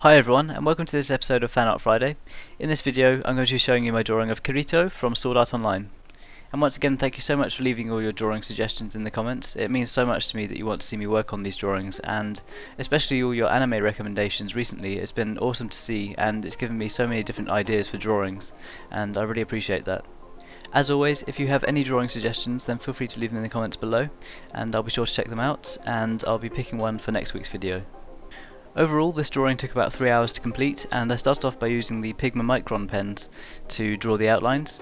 Hi everyone, and welcome to this episode of Fan Art Friday. In this video I'm going to be showing you my drawing of Kirito from Sword Art Online. And once again, thank you so much for leaving all your drawing suggestions in the comments. It means so much to me that you want to see me work on these drawings, and especially all your anime recommendations recently. It's been awesome to see, and it's given me so many different ideas for drawings, and I really appreciate that. As always, if you have any drawing suggestions, then feel free to leave them in the comments below, and I'll be sure to check them out, and I'll be picking one for next week's video. Overall, this drawing took about 3 hours to complete, and I started off by using the Pigma Micron pens to draw the outlines.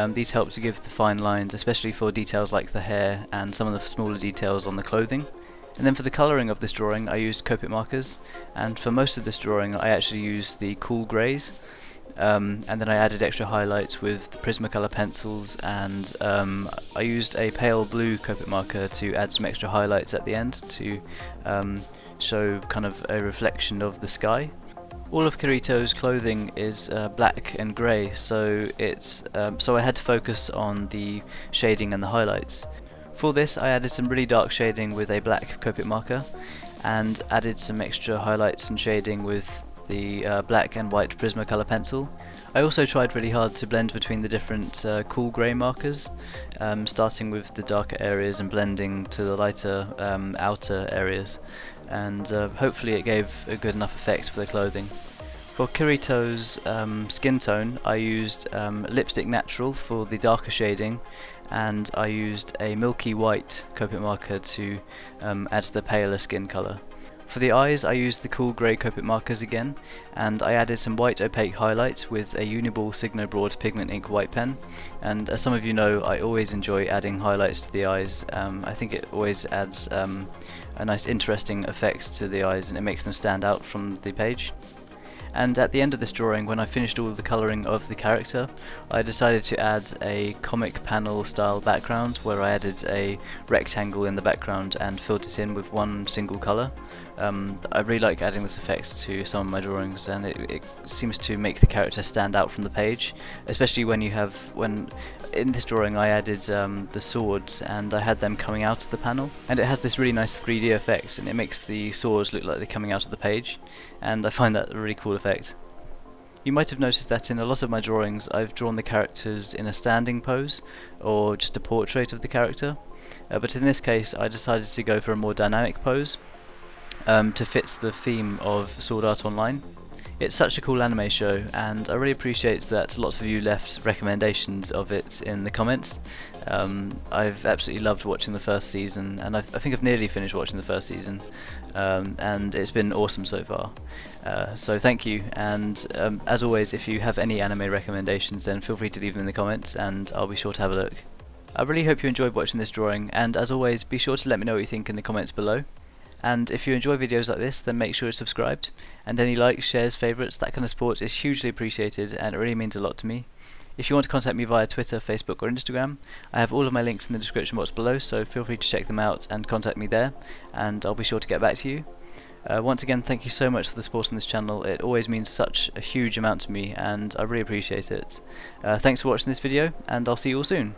These help to give the fine lines, especially for details like the hair and some of the smaller details on the clothing. And then for the colouring of this drawing I used Copic Markers, and for most of this drawing I actually used the cool greys, and then I added extra highlights with the Prismacolor pencils, and I used a pale blue Copic marker to add some extra highlights at the end to show kind of a reflection of the sky. All of Kirito's clothing is black and grey, so I had to focus on the shading and the highlights. For this I added some really dark shading with a black Copic marker, and added some extra highlights and shading with the black and white Prismacolor pencil. I also tried really hard to blend between the different cool grey markers, starting with the darker areas and blending to the lighter outer areas, and hopefully it gave a good enough effect for the clothing. For Kirito's skin tone I used Lipstick Natural for the darker shading, and I used a milky white Copic marker to add to the paler skin colour. For the eyes I used the cool grey Copic markers again, and I added some white opaque highlights with a Uni-ball Signo broad pigment ink white pen, and as some of you know I always enjoy adding highlights to the eyes. I think it always adds a nice interesting effect to the eyes, and it makes them stand out from the page. And at the end of this drawing, when I finished all of the colouring of the character, I decided to add a comic panel style background where I added a rectangle in the background and filled it in with one single colour. I really like adding this effect to some of my drawings, and it seems to make the character stand out from the page, especially when in this drawing I added the swords, and I had them coming out of the panel, and it has this really nice 3D effect, and it makes the swords look like they're coming out of the page, and I find that a really cool effect. You might have noticed that in a lot of my drawings I've drawn the characters in a standing pose, or just a portrait of the character, but in this case I decided to go for a more dynamic pose to fit the theme of Sword Art Online. It's such a cool anime show, and I really appreciate that lots of you left recommendations of it in the comments. I've absolutely loved watching the first season, and I think I've nearly finished watching the first season, and it's been awesome so far. So thank you, and as always, if you have any anime recommendations then feel free to leave them in the comments and I'll be sure to have a look. I really hope you enjoyed watching this drawing, and as always be sure to let me know what you think in the comments below. And if you enjoy videos like this, then make sure you're subscribed, and any likes, shares, favourites, that kind of support is hugely appreciated, and it really means a lot to me. If you want to contact me via Twitter, Facebook or Instagram, I have all of my links in the description box below, so feel free to check them out and contact me there, and I'll be sure to get back to you. Once again, thank you so much for the support on this channel. It always means such a huge amount to me, and I really appreciate it. Thanks for watching this video, and I'll see you all soon.